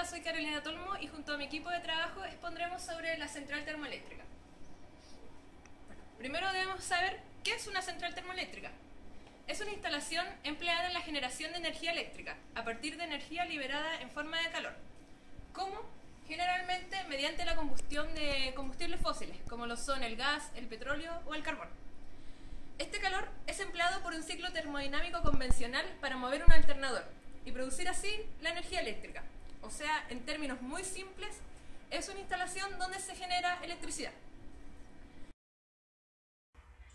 Hola, soy Carolina Tolmo y junto a mi equipo de trabajo expondremos sobre la central termoeléctrica. Primero debemos saber qué es una central termoeléctrica. Es una instalación empleada en la generación de energía eléctrica a partir de energía liberada en forma de calor. ¿Cómo? Generalmente mediante la combustión de combustibles fósiles, como lo son el gas, el petróleo o el carbón. Este calor es empleado por un ciclo termodinámico convencional para mover un alternador y producir así la energía eléctrica. O sea, en términos muy simples, es una instalación donde se genera electricidad.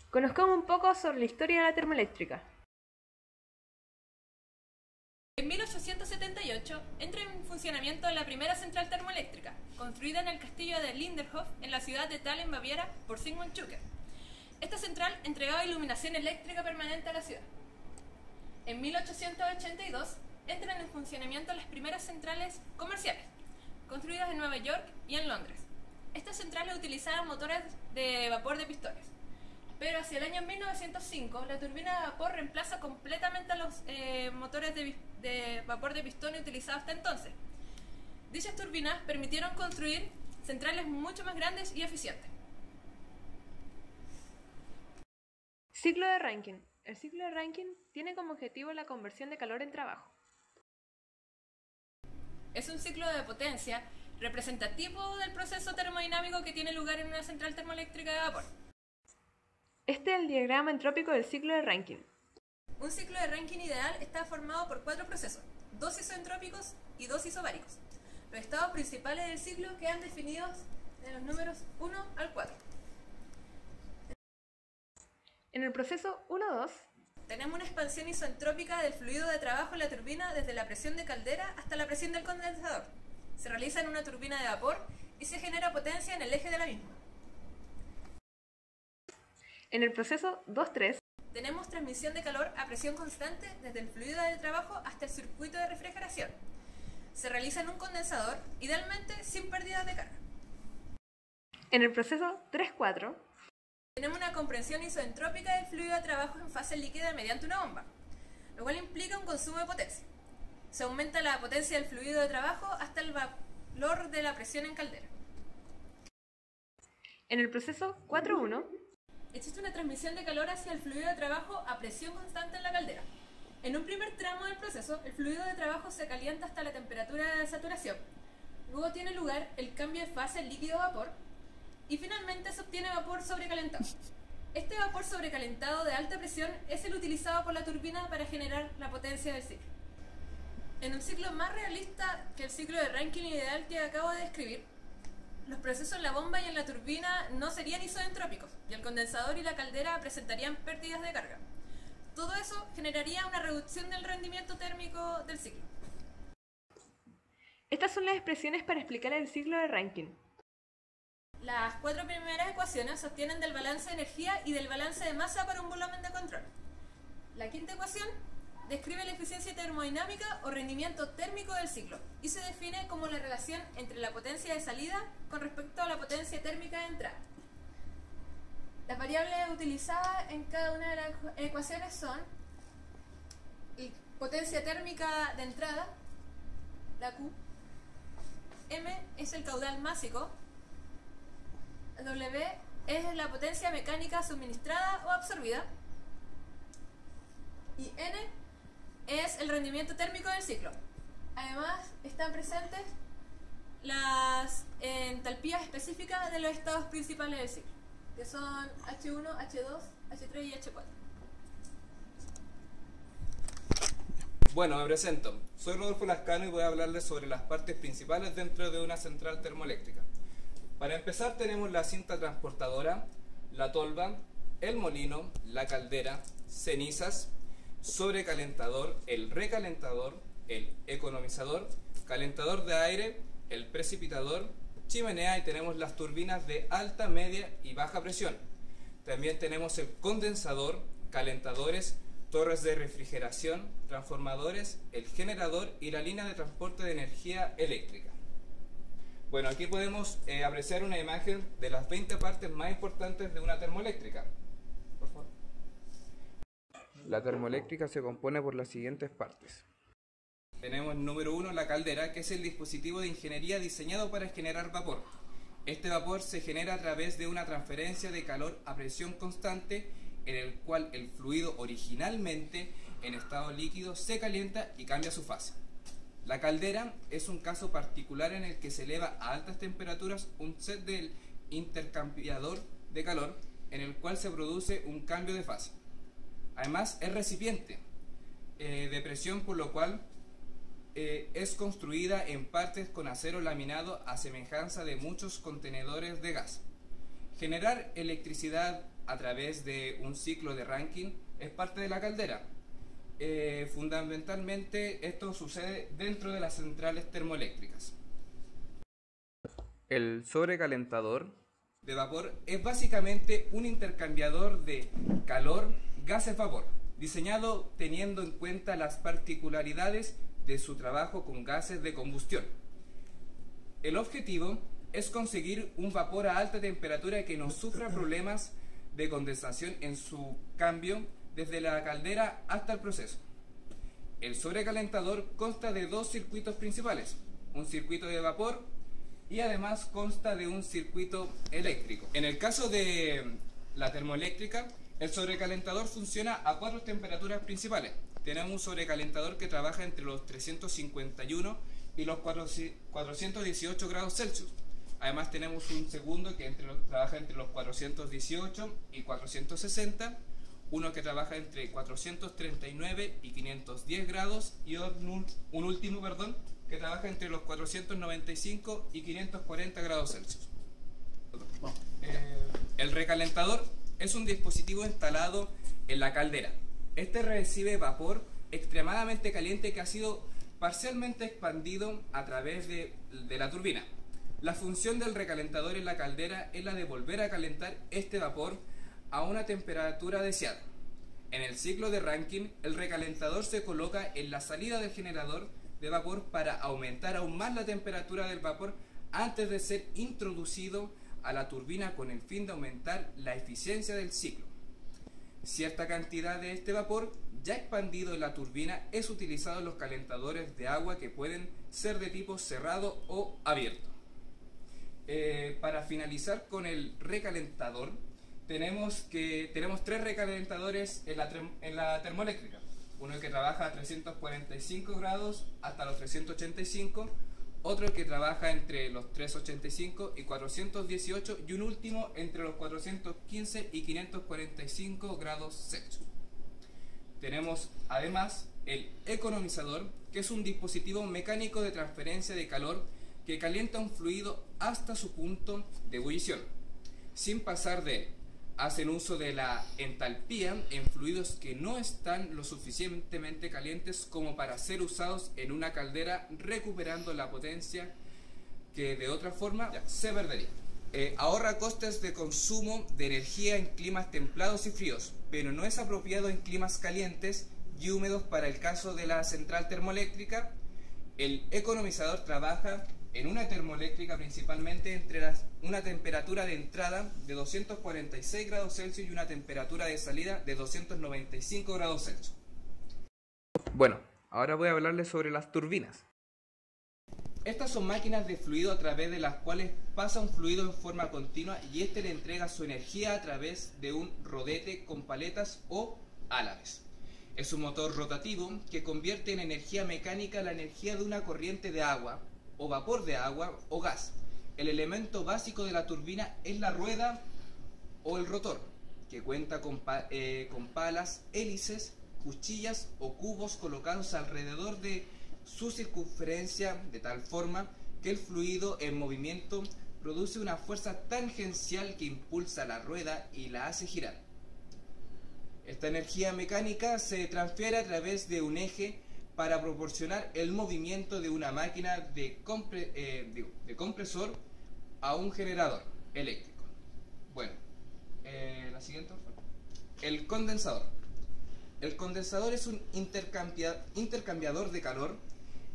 Conozcamos un poco sobre la historia de la termoeléctrica. En 1878 entra en funcionamiento la primera central termoeléctrica, construida en el castillo de Linderhof, en la ciudad de Thal, en Baviera, por Sigmund Schucker. Esta central entregaba iluminación eléctrica permanente a la ciudad. En 1882 entran en funcionamiento las primeras centrales comerciales, construidas en Nueva York y en Londres. Estas centrales utilizaban motores de vapor de pistones, pero hacia el año 1905 la turbina de vapor reemplaza completamente a los motores de vapor de pistón utilizados hasta entonces. Dichas turbinas permitieron construir centrales mucho más grandes y eficientes. Ciclo de Rankine. El ciclo de Rankine tiene como objetivo la conversión de calor en trabajo. Es un ciclo de potencia representativo del proceso termodinámico que tiene lugar en una central termoeléctrica de vapor. Este es el diagrama entrópico del ciclo de Rankine. Un ciclo de Rankine ideal está formado por 4 procesos, 2 isoentrópicos y 2 isobáricos. Los estados principales del ciclo quedan definidos en los números 1 al 4. En el proceso 1-2 tenemos una expansión isoentrópica del fluido de trabajo en la turbina desde la presión de caldera hasta la presión del condensador. Se realiza en una turbina de vapor y se genera potencia en el eje de la misma. En el proceso 2-3 tenemos transmisión de calor a presión constante desde el fluido de trabajo hasta el circuito de refrigeración. Se realiza en un condensador, idealmente sin pérdidas de carga. En el proceso 3-4 tenemos una compresión isoentrópica del fluido de trabajo en fase líquida mediante una bomba, lo cual implica un consumo de potencia. Se aumenta la potencia del fluido de trabajo hasta el valor de la presión en caldera. En el proceso 4-1 existe una transmisión de calor hacia el fluido de trabajo a presión constante en la caldera. En un primer tramo del proceso, el fluido de trabajo se calienta hasta la temperatura de saturación. Luego tiene lugar el cambio de fase líquido-vapor y finalmente se obtiene vapor sobrecalentado. Este vapor sobrecalentado de alta presión es el utilizado por la turbina para generar la potencia del ciclo. En un ciclo más realista que el ciclo de Rankine ideal que acabo de describir, los procesos en la bomba y en la turbina no serían isoentrópicos y el condensador y la caldera presentarían pérdidas de carga. Todo eso generaría una reducción del rendimiento térmico del ciclo. Estas son las expresiones para explicar el ciclo de Rankine. Las 4 primeras ecuaciones se obtienen del balance de energía y del balance de masa para un volumen de control. La quinta ecuación describe la eficiencia termodinámica o rendimiento térmico del ciclo y se define como la relación entre la potencia de salida con respecto a la potencia térmica de entrada. Las variables utilizadas en cada una de las ecuaciones son potencia térmica de entrada, la Q, M es el caudal másico, W es la potencia mecánica suministrada o absorbida y N es el rendimiento térmico del ciclo. Además, están presentes las entalpías específicas de los estados principales del ciclo, que son H1, H2, H3 y H4. Bueno, me presento. Soy Rodolfo Lascano y voy a hablarles sobre las partes principales dentro de una central termoeléctrica. Para empezar tenemos la cinta transportadora, la tolva, el molino, la caldera, cenizas, sobrecalentador, el recalentador, el economizador, calentador de aire, el precipitador, chimenea y tenemos las turbinas de alta, media y baja presión. También tenemos el condensador, calentadores, torres de refrigeración, transformadores, el generador y la línea de transporte de energía eléctrica. Bueno, aquí podemos apreciar una imagen de las 20 partes más importantes de una termoeléctrica. Por favor. La termoeléctrica se compone por las siguientes partes. Tenemos número 1 la caldera, que es el dispositivo de ingeniería diseñado para generar vapor. Este vapor se genera a través de una transferencia de calor a presión constante, en el cual el fluido originalmente en estado líquido se calienta y cambia su fase. La caldera es un caso particular en el que se eleva a altas temperaturas un set del intercambiador de calor, en el cual se produce un cambio de fase. Además es recipiente de presión, por lo cual es construida en partes con acero laminado a semejanza de muchos contenedores de gas. Generar electricidad a través de un ciclo de Rankine es parte de la caldera. Fundamentalmente esto sucede dentro de las centrales termoeléctricas. El sobrecalentador de vapor es básicamente un intercambiador de calor, gases-vapor, diseñado teniendo en cuenta las particularidades de su trabajo con gases de combustión. El objetivo es conseguir un vapor a alta temperatura que no sufra problemas de condensación en su cambio desde la caldera hasta el proceso. El sobrecalentador consta de dos circuitos principales, un circuito de vapor y además consta de un circuito eléctrico. En el caso de la termoeléctrica, el sobrecalentador funciona a 4 temperaturas principales. Tenemos un sobrecalentador que trabaja entre los 351 y los 418 grados Celsius. Además tenemos un segundo que trabaja entre los 418 y 460, uno que trabaja entre 439 y 510 grados y un último, que trabaja entre los 495 y 540 grados Celsius. El recalentador es un dispositivo instalado en la caldera. Este recibe vapor extremadamente caliente que ha sido parcialmente expandido a través de la turbina. La función del recalentador en la caldera es la de volver a calentar este vapor a una temperatura deseada. En el ciclo de Rankine, el recalentador se coloca en la salida del generador de vapor para aumentar aún más la temperatura del vapor antes de ser introducido a la turbina con el fin de aumentar la eficiencia del ciclo. Cierta cantidad de este vapor ya expandido en la turbina es utilizado en los calentadores de agua que pueden ser de tipo cerrado o abierto. Para finalizar con el recalentador, tenemos 3 recalentadores en la termoeléctrica. Uno que trabaja a 345 grados hasta los 385, otro que trabaja entre los 385 y 418 y un último entre los 415 y 545 grados Celsius. Tenemos además el economizador, que es un dispositivo mecánico de transferencia de calor que calienta un fluido hasta su punto de ebullición, sin pasar de él. Hacen uso de la entalpía en fluidos que no están lo suficientemente calientes como para ser usados en una caldera, recuperando la potencia que de otra forma se perdería. Ahorra costes de consumo de energía en climas templados y fríos, pero no es apropiado en climas calientes y húmedos para el caso de la central termoeléctrica. El economizador trabaja en una termoeléctrica principalmente entre una temperatura de entrada de 246 grados Celsius y una temperatura de salida de 295 grados Celsius. Bueno, ahora voy a hablarles sobre las turbinas. Estas son máquinas de fluido a través de las cuales pasa un fluido en forma continua y este le entrega su energía a través de un rodete con paletas o álabes. Es un motor rotativo que convierte en energía mecánica la energía de una corriente de agua o vapor de agua o gas. El elemento básico de la turbina es la rueda o el rotor, que cuenta con palas, hélices, cuchillas o cubos colocados alrededor de su circunferencia, de tal forma que el fluido en movimiento produce una fuerza tangencial que impulsa la rueda y la hace girar. Esta energía mecánica se transfiere a través de un eje para proporcionar el movimiento de una máquina de compresor a un generador eléctrico. Bueno, la siguiente. El condensador. El condensador es un intercambiador de calor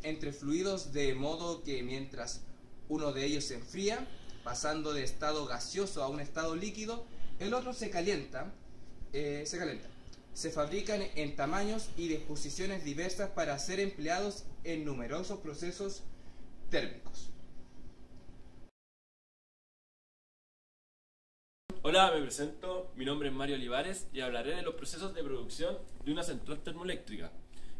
entre fluidos, de modo que mientras uno de ellos se enfría, pasando de estado gaseoso a un estado líquido, el otro se calienta. Se fabrican en tamaños y disposiciones diversas para ser empleados en numerosos procesos térmicos. Hola, me presento, mi nombre es Mario Olivares y hablaré de los procesos de producción de una central termoeléctrica.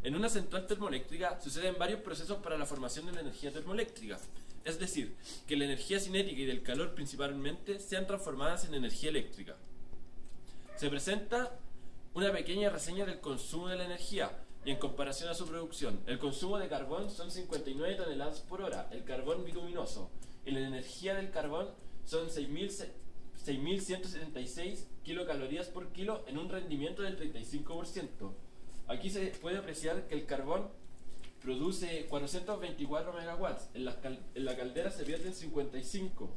En una central termoeléctrica suceden varios procesos para la formación de la energía termoeléctrica, es decir, que la energía cinética y del calor principalmente sean transformadas en energía eléctrica. Se presenta una pequeña reseña del consumo de la energía y en comparación a su producción. El consumo de carbón son 59 toneladas por hora, el carbón bituminoso, y la energía del carbón son 6.176 kilocalorías por kilo en un rendimiento del 35%. Aquí se puede apreciar que el carbón produce 424 megawatts, en la caldera se pierden 55,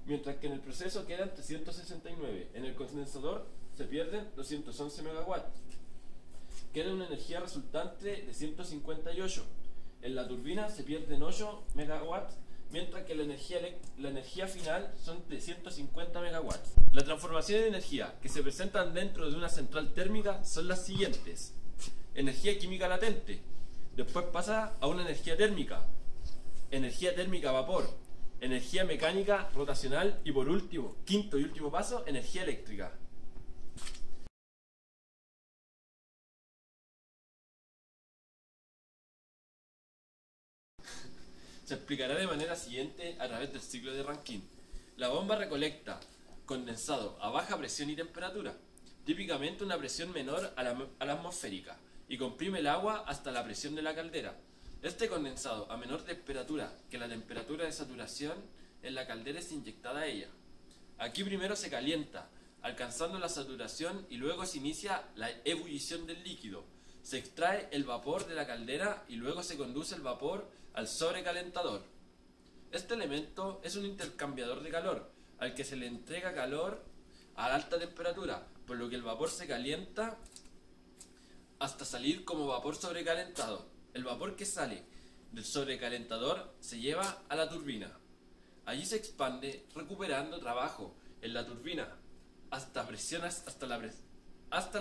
mientras que en el proceso quedan 369, en el condensador se pierden 211 megawatts. Queda una energía resultante de 158, en la turbina se pierden 8 megawatts, mientras que la energía final son de 150 megawatts. La transformación de energía que se presentan dentro de una central térmica son las siguientes. Energía química latente, después pasa a una energía térmica vapor, energía mecánica rotacional y por último, quinto y último paso, energía eléctrica. Se explicará de manera siguiente a través del ciclo de Rankine. La bomba recolecta condensado a baja presión y temperatura, típicamente una presión menor a la atmosférica, y comprime el agua hasta la presión de la caldera. Este condensado a menor temperatura que la temperatura de saturación en la caldera es inyectada a ella. Aquí primero se calienta, alcanzando la saturación y luego se inicia la ebullición del líquido. Se extrae el vapor de la caldera y luego se conduce el vapor al sobrecalentador. Este elemento es un intercambiador de calor, al que se le entrega calor a alta temperatura, por lo que el vapor se calienta hasta salir como vapor sobrecalentado. El vapor que sale del sobrecalentador se lleva a la turbina. Allí se expande, recuperando trabajo en la turbina hasta la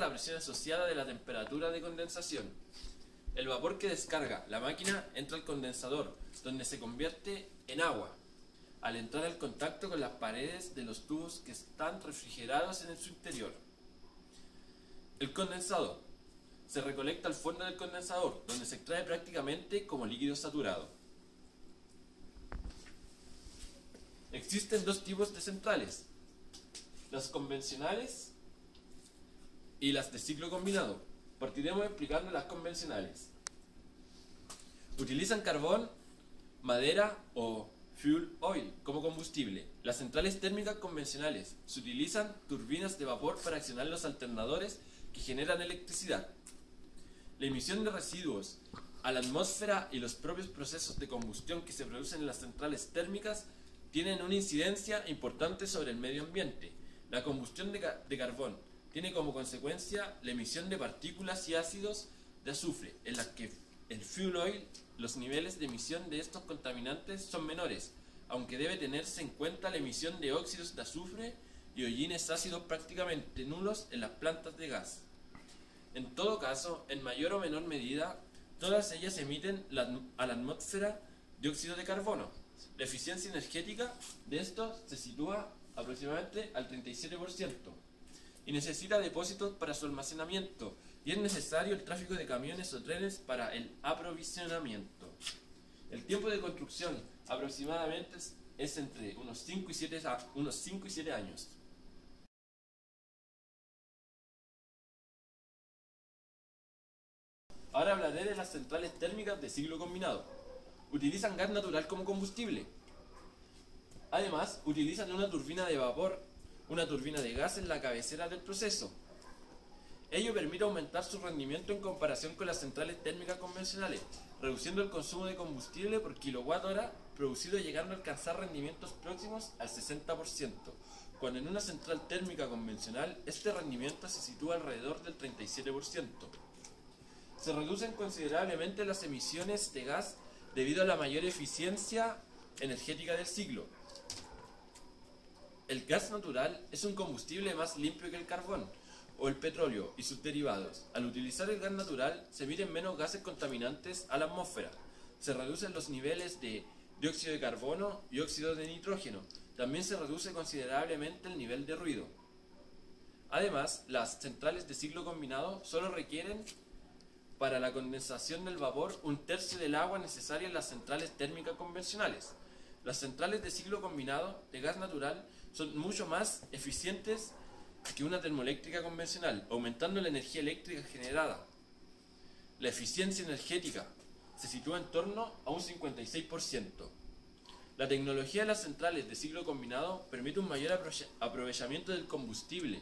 presión asociada de la temperatura de condensación. El vapor que descarga la máquina entra al condensador, donde se convierte en agua, al entrar en contacto con las paredes de los tubos que están refrigerados en su interior. El condensado se recolecta al fondo del condensador, donde se extrae prácticamente como líquido saturado. Existen dos tipos de centrales, las convencionales y las de ciclo combinado. Partiremos explicando las convencionales. Utilizan carbón, madera o fuel oil como combustible. Las centrales térmicas convencionales se utilizan turbinas de vapor para accionar los alternadores que generan electricidad. La emisión de residuos a la atmósfera y los propios procesos de combustión que se producen en las centrales térmicas tienen una incidencia importante sobre el medio ambiente. La combustión de carbón tiene como consecuencia la emisión de partículas y ácidos de azufre, en las que el fuel oil, los niveles de emisión de estos contaminantes son menores, aunque debe tenerse en cuenta la emisión de óxidos de azufre y hollines ácidos prácticamente nulos en las plantas de gas. En todo caso, en mayor o menor medida, todas ellas emiten a la atmósfera dióxido de carbono. La eficiencia energética de estos se sitúa aproximadamente al 37% y necesita depósitos para su almacenamiento, y es necesario el tráfico de camiones o trenes para el aprovisionamiento. El tiempo de construcción aproximadamente es entre unos 5 y 7 años. Ahora hablaré de las centrales térmicas de ciclo combinado. Utilizan gas natural como combustible. Además, utilizan una turbina de vapor, una turbina de gas en la cabecera del proceso. Ello permite aumentar su rendimiento en comparación con las centrales térmicas convencionales, reduciendo el consumo de combustible por kilowatt hora producido, llegando a alcanzar rendimientos próximos al 60%, cuando en una central térmica convencional este rendimiento se sitúa alrededor del 37%. Se reducen considerablemente las emisiones de gas debido a la mayor eficiencia energética del ciclo. El gas natural es un combustible más limpio que el carbón, o el petróleo y sus derivados. Al utilizar el gas natural se emiten menos gases contaminantes a la atmósfera. Se reducen los niveles de dióxido de carbono y óxido de nitrógeno. También se reduce considerablemente el nivel de ruido. Además, las centrales de ciclo combinado solo requieren para la condensación del vapor 1/3 del agua necesaria en las centrales térmicas convencionales. Las centrales de ciclo combinado de gas natural son mucho más eficientes que una termoeléctrica convencional, aumentando la energía eléctrica generada. La eficiencia energética se sitúa en torno a un 56%. La tecnología de las centrales de ciclo combinado permite un mayor aprovechamiento del combustible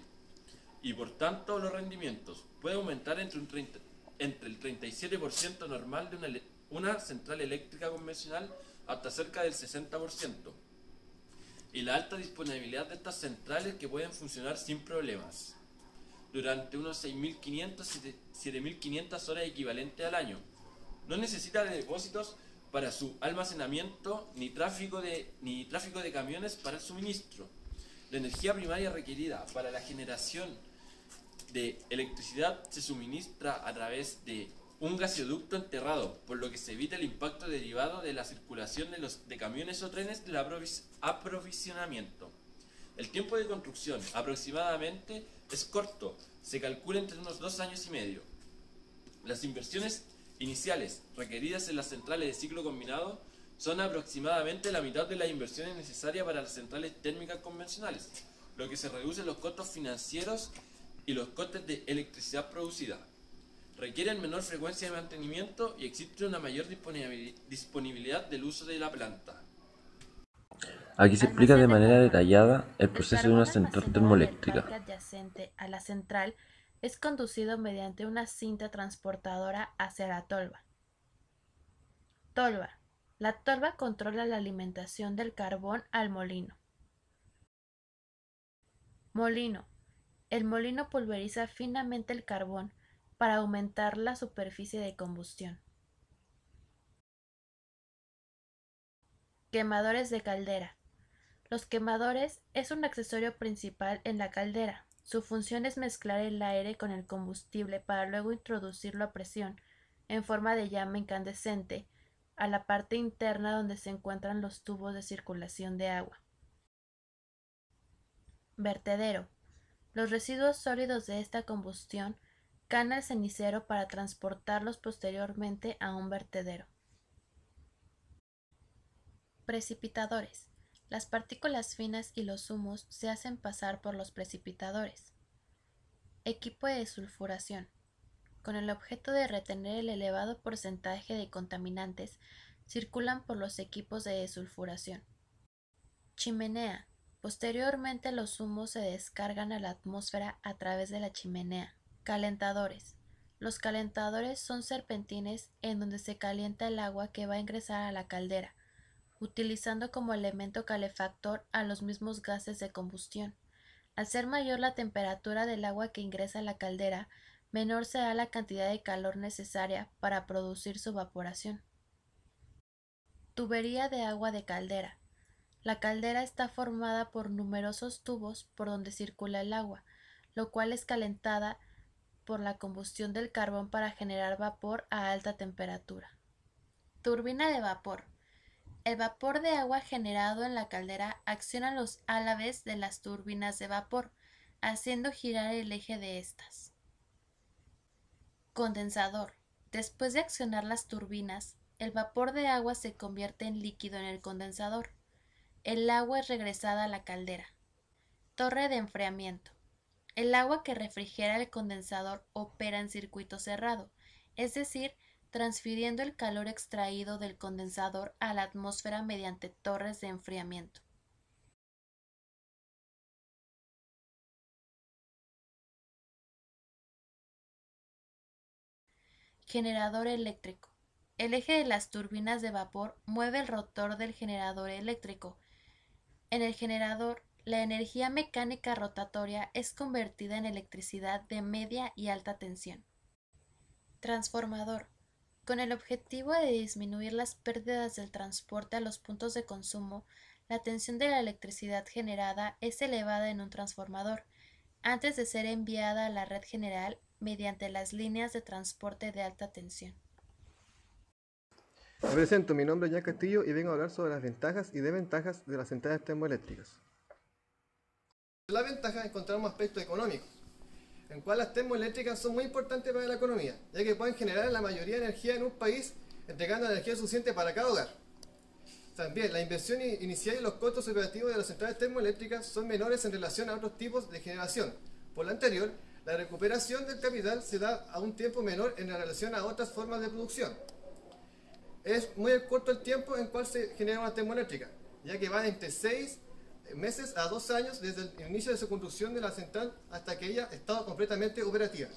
y por tanto los rendimientos. Puede aumentar entre el 37% normal de una central eléctrica convencional hasta cerca del 60%. Y la alta disponibilidad de estas centrales que pueden funcionar sin problemas durante unos 7.500 horas equivalente al año. No necesita de depósitos para su almacenamiento ni tráfico de camiones para el suministro. La energía primaria requerida para la generación de electricidad se suministra a través de un gasoducto enterrado, por lo que se evita el impacto derivado de la circulación de camiones o trenes del aprovisionamiento. El tiempo de construcción aproximadamente es corto, se calcula entre unos 2 años y medio. Las inversiones iniciales requeridas en las centrales de ciclo combinado son aproximadamente la mitad de las inversiones necesarias para las centrales térmicas convencionales, lo que se reduce los costos financieros y los costes de electricidad producida. Requieren menor frecuencia de mantenimiento y existe una mayor disponibilidad del uso de la planta. Aquí se explica de manera detallada el proceso de una central termoeléctrica. El parque adyacente a la central es conducido mediante una cinta transportadora hacia la tolva. Tolva. La tolva controla la alimentación del carbón al molino. Molino. El molino pulveriza finamente el carbón para aumentar la superficie de combustión. Quemadores de caldera. Los quemadores es un accesorio principal en la caldera. Su función es mezclar el aire con el combustible para luego introducirlo a presión, en forma de llama incandescente, a la parte interna donde se encuentran los tubos de circulación de agua. Vertedero. Los residuos sólidos de esta combustión caen al cenicero para transportarlos posteriormente a un vertedero. Precipitadores. Las partículas finas y los humos se hacen pasar por los precipitadores. Equipo de desulfuración. Con el objeto de retener el elevado porcentaje de contaminantes, circulan por los equipos de desulfuración. Chimenea. Posteriormente los humos se descargan a la atmósfera a través de la chimenea. Calentadores. Los calentadores son serpentines en donde se calienta el agua que va a ingresar a la caldera, utilizando como elemento calefactor a los mismos gases de combustión. Al ser mayor la temperatura del agua que ingresa a la caldera, menor será la cantidad de calor necesaria para producir su evaporación. Tubería de agua de caldera. La caldera está formada por numerosos tubos por donde circula el agua, lo cual es calentada por la combustión del carbón para generar vapor a alta temperatura. Turbina de vapor. El vapor de agua generado en la caldera acciona los álabes de las turbinas de vapor, haciendo girar el eje de estas. Condensador. Después de accionar las turbinas, el vapor de agua se convierte en líquido en el condensador. El agua es regresada a la caldera. Torre de enfriamiento. El agua que refrigera el condensador opera en circuito cerrado, es decir, transfiriendo el calor extraído del condensador a la atmósfera mediante torres de enfriamiento. Generador eléctrico. El eje de las turbinas de vapor mueve el rotor del generador eléctrico. En el generador, la energía mecánica rotatoria es convertida en electricidad de media y alta tensión. Transformador. Con el objetivo de disminuir las pérdidas del transporte a los puntos de consumo, la tensión de la electricidad generada es elevada en un transformador. antes de ser enviada a la red general mediante las líneas de transporte de alta tensión. Me presento, mi nombre es Jan Castillo y vengo a hablar sobre las ventajas y desventajas de las centrales termoeléctricas. En las ventajas encontramos aspectos económicos, en cual las termoeléctricas son muy importantes para la economía, ya que pueden generar la mayoría de energía en un país, entregando energía suficiente para cada hogar. También, la inversión inicial y los costos operativos de las centrales termoeléctricas son menores en relación a otros tipos de generación. Por lo anterior, la recuperación del capital se da a un tiempo menor en relación a otras formas de producción. Es muy corto el tiempo en cual se genera una termoeléctrica, ya que va entre 6 meses a 2 años desde el inicio de su construcción de la central hasta que ella está completamente operativa.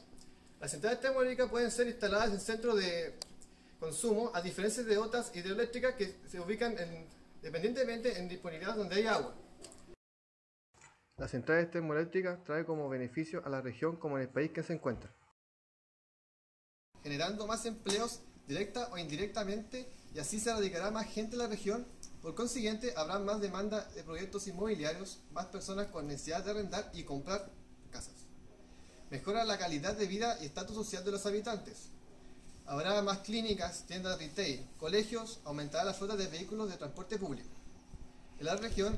Las centrales termoeléctricas pueden ser instaladas en centros de consumo, a diferencia de otras hidroeléctricas que se ubican dependientemente en disponibilidad donde hay agua. Las centrales termoeléctricas traen como beneficio a la región como en el país que se encuentra, generando más empleos directa o indirectamente, y así se radicará más gente en la región. Por consiguiente, habrá más demanda de proyectos inmobiliarios, más personas con necesidad de arrendar y comprar casas. Mejora la calidad de vida y estatus social de los habitantes. Habrá más clínicas, tiendas retail, colegios, aumentará la flota de vehículos de transporte público. En la región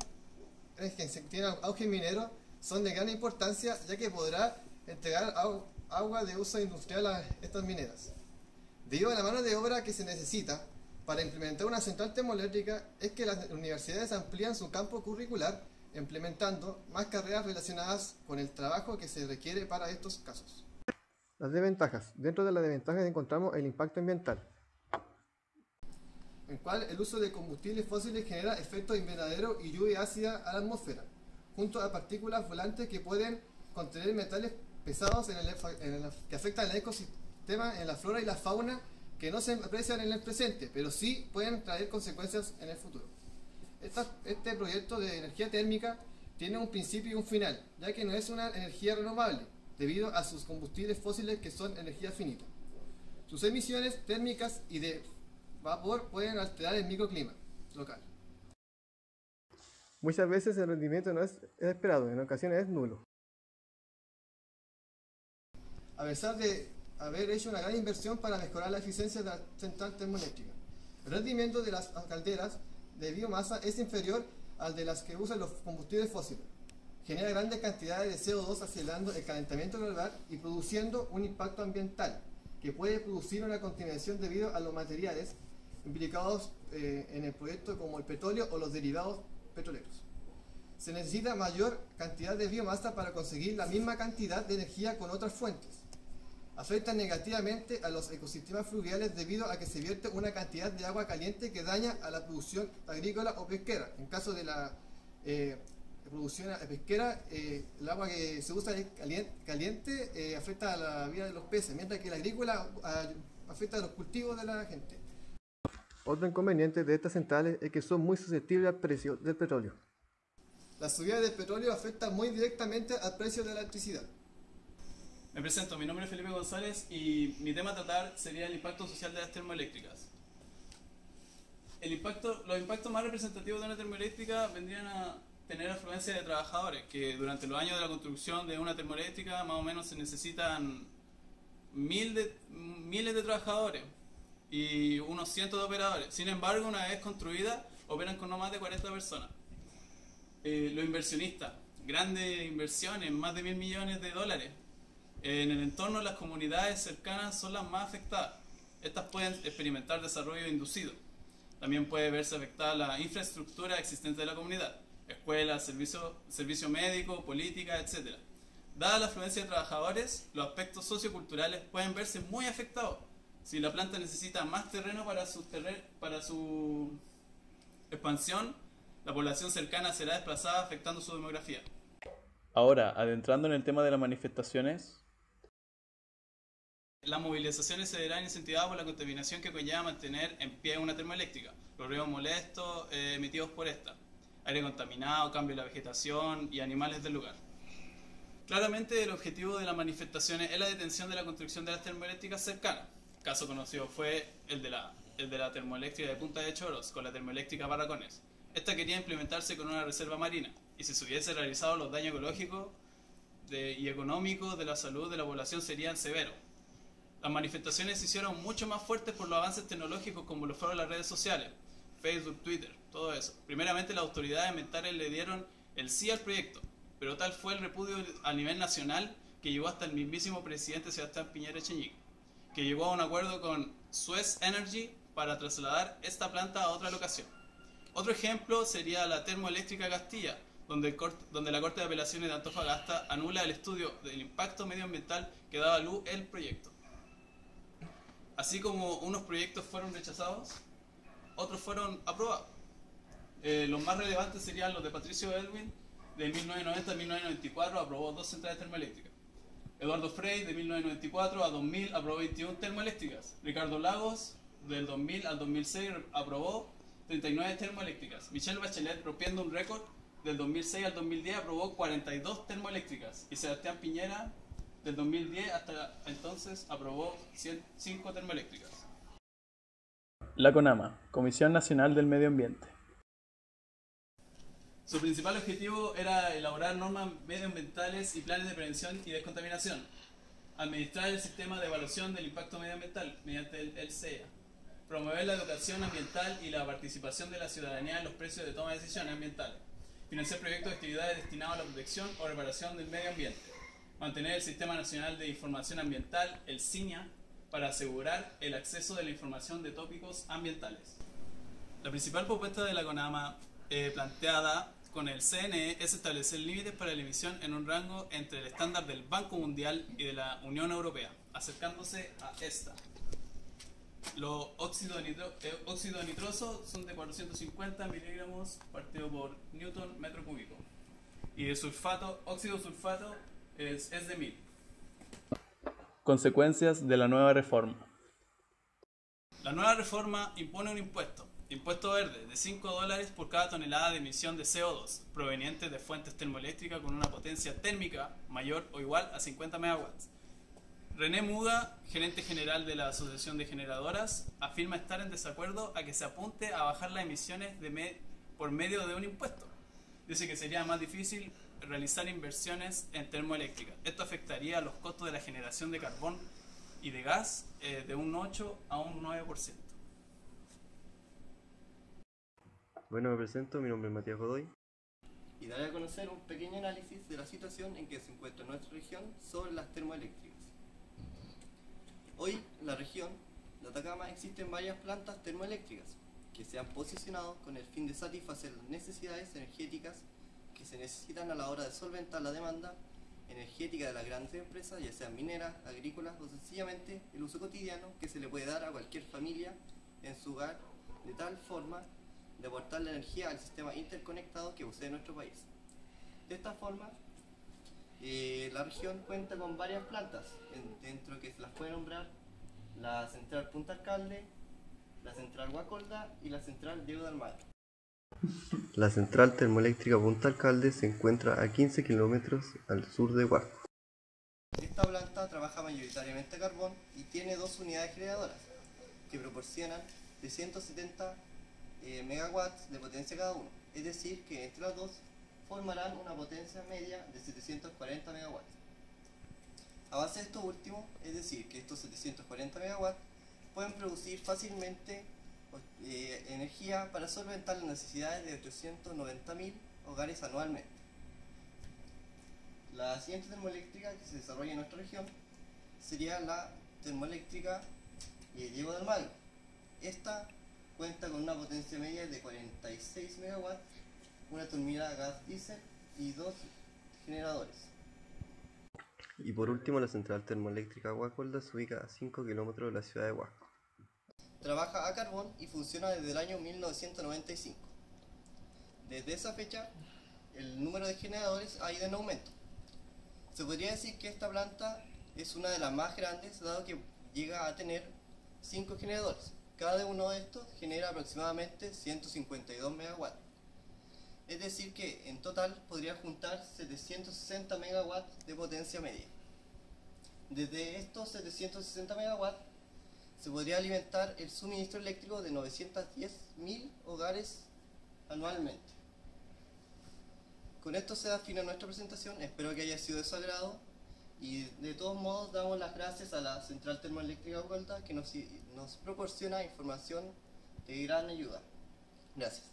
que tiene auge minero son de gran importancia, ya que podrá entregar agua de uso industrial a estas mineras. Debido a la mano de obra que se necesita para implementar una central termoeléctrica, es que las universidades amplían su campo curricular, implementando más carreras relacionadas con el trabajo que se requiere para estos casos. Las desventajas. Dentro de las desventajas encontramos el impacto ambiental, en el cual el uso de combustibles fósiles genera efectos invernadero y lluvia ácida a la atmósfera, junto a partículas volantes que pueden contener metales pesados que afectan al ecosistema, en la flora y la fauna, que no se aprecian en el presente, pero sí pueden traer consecuencias en el futuro. Este proyecto de energía térmica tiene un principio y un final, ya que no es una energía renovable, debido a sus combustibles fósiles que son energía finita. Sus emisiones térmicas y de vapor pueden alterar el microclima local. Muchas veces el rendimiento no es esperado, en ocasiones es nulo. A pesar de haber hecho una gran inversión para mejorar la eficiencia de la central termoeléctrica, el rendimiento de las calderas de biomasa es inferior al de las que usan los combustibles fósiles. Genera grandes cantidades de CO2, acelerando el calentamiento global y produciendo un impacto ambiental que puede producir una contaminación debido a los materiales implicados en el proyecto, como el petróleo o los derivados petroleros. Se necesita mayor cantidad de biomasa para conseguir la misma cantidad de energía con otras fuentes. Afecta negativamente a los ecosistemas fluviales debido a que se vierte una cantidad de agua caliente que daña a la producción agrícola o pesquera. En caso de la producción pesquera, el agua que se usa es caliente, afecta a la vida de los peces, mientras que la agrícola afecta a los cultivos de la gente. Otro inconveniente de estas centrales es que son muy susceptibles al precio del petróleo. La subida del petróleo afecta muy directamente al precio de la electricidad. Me presento, mi nombre es Felipe González y mi tema a tratar sería el impacto social de las termoeléctricas. Los impactos más representativos de una termoeléctrica vendrían a tener afluencia de trabajadores, que durante los años de la construcción de una termoeléctrica más o menos se necesitan miles de trabajadores y unos cientos de operadores. Sin embargo, una vez construida, operan con no más de 40 personas. Los inversionistas, grandes inversiones, más de $1.000 millones. En el entorno, las comunidades cercanas son las más afectadas. Estas pueden experimentar desarrollo inducido. También puede verse afectada la infraestructura existente de la comunidad, escuelas, servicio médico, política, etc. Dada la afluencia de trabajadores, los aspectos socioculturales pueden verse muy afectados. Si la planta necesita más terreno para su expansión, la población cercana será desplazada, afectando su demografía. Ahora, adentrando en el tema de las manifestaciones. Las movilizaciones se verán incentivadas por la contaminación que conlleva mantener en pie una termoeléctrica, los ruidos molestos emitidos por esta, aire contaminado, cambio de la vegetación y animales del lugar. Claramente el objetivo de las manifestaciones es la detención de la construcción de las termoeléctricas cercanas. Caso conocido fue el de la termoeléctrica de Punta de Choros con la termoeléctrica Barracones. Esta quería implementarse con una reserva marina, y si se hubiese realizado los daños ecológicos y económicos de la salud de la población serían severos. Las manifestaciones se hicieron mucho más fuertes por los avances tecnológicos como lo fueron las redes sociales, Facebook, Twitter, todo eso. Primeramente las autoridades ambientales le dieron el sí al proyecto, pero tal fue el repudio a nivel nacional que llegó hasta el mismísimo presidente Sebastián Piñera Echeñique, que llegó a un acuerdo con Suez Energy para trasladar esta planta a otra locación. Otro ejemplo sería la termoeléctrica Castilla, donde la Corte de Apelaciones de Antofagasta anula el estudio del impacto medioambiental que daba luz el proyecto. Así como unos proyectos fueron rechazados, otros fueron aprobados. Los más relevantes serían los de Patricio Elwin, de 1990 a 1994, aprobó 2 centrales termoeléctricas. Eduardo Frey, de 1994 a 2000, aprobó 21 termoeléctricas. Ricardo Lagos, del 2000 al 2006, aprobó 39 termoeléctricas. Michelle Bachelet, rompiendo un récord, del 2006 al 2010, aprobó 42 termoeléctricas. Y Sebastián Piñera, del 2010 hasta entonces, aprobó 105 termoeléctricas. La CONAMA, Comisión Nacional del Medio Ambiente. Su principal objetivo era elaborar normas medioambientales y planes de prevención y descontaminación, administrar el sistema de evaluación del impacto medioambiental mediante el CEA, promover la educación ambiental y la participación de la ciudadanía en los precios de toma de decisiones ambientales, financiar proyectos de actividades destinados a la protección o reparación del medio ambiente, mantener el Sistema Nacional de Información Ambiental, el SINIA, para asegurar el acceso de la información de tópicos ambientales. La principal propuesta de la CONAMA planteada con el CNE es establecer límites para la emisión en un rango entre el estándar del Banco Mundial y de la Unión Europea, acercándose a esta. Los óxidos nitrosos son de 450 miligramos partido por newton metro cúbico. Y de óxido sulfato es de 1000. Consecuencias de la nueva reforma. La nueva reforma impone un impuesto verde de $5 por cada tonelada de emisión de CO2 proveniente de fuentes termoeléctricas con una potencia térmica mayor o igual a 50 MW. René Muga, gerente general de la Asociación de Generadoras, afirma estar en desacuerdo a que se apunte a bajar las emisiones por medio de un impuesto. Dice que sería más difícil realizar inversiones en termoeléctricas. Esto afectaría los costos de la generación de carbón y de gas de un 8 a un 9%. Bueno, me presento, mi nombre es Matías Godoy. Y daré a conocer un pequeño análisis de la situación en que se encuentra nuestra región sobre las termoeléctricas. Hoy, en la región de Atacama existen varias plantas termoeléctricas que se han posicionado con el fin de satisfacer las necesidades energéticas que se necesitan a la hora de solventar la demanda energética de las grandes empresas, ya sean mineras, agrícolas o sencillamente el uso cotidiano que se le puede dar a cualquier familia en su hogar, de tal forma de aportar la energía al sistema interconectado que posee nuestro país. De esta forma, la región cuenta con varias plantas, dentro que se las puede nombrar la central Punta Alcalde, la central Guacolda y la central Diego de Almagro. La central termoeléctrica Punta Alcalde se encuentra a 15 kilómetros al sur de Huasco. Esta planta trabaja mayoritariamente a carbón y tiene 2 unidades generadoras que proporcionan 370 megawatts de potencia cada uno, es decir que entre las dos formarán una potencia media de 740 megawatts. A base de esto último, es decir que estos 740 megawatts pueden producir fácilmente energía para solventar las necesidades de 890.000 hogares anualmente. La siguiente termoeléctrica que se desarrolla en nuestra región sería la termoeléctrica Diego de Almagro. Esta cuenta con una potencia media de 46 megawatts, una turbina a gas diésel y 2 generadores. Y por último, la central termoeléctrica Guacolda se ubica a 5 kilómetros de la ciudad de Huasco. Trabaja a carbón y funciona desde el año 1995. Desde esa fecha, el número de generadores ha ido en aumento. Se podría decir que esta planta es una de las más grandes, dado que llega a tener 5 generadores. Cada uno de estos genera aproximadamente 152 megawatts. Es decir que en total podría juntar 760 megawatts de potencia media. Desde estos 760 megawatts se podría alimentar el suministro eléctrico de 910.000 hogares anualmente. con esto se da fin a nuestra presentación, espero que haya sido de su agrado y de todos modos damos las gracias a la Central Termoeléctrica Hualta que nos proporciona información de gran ayuda. Gracias.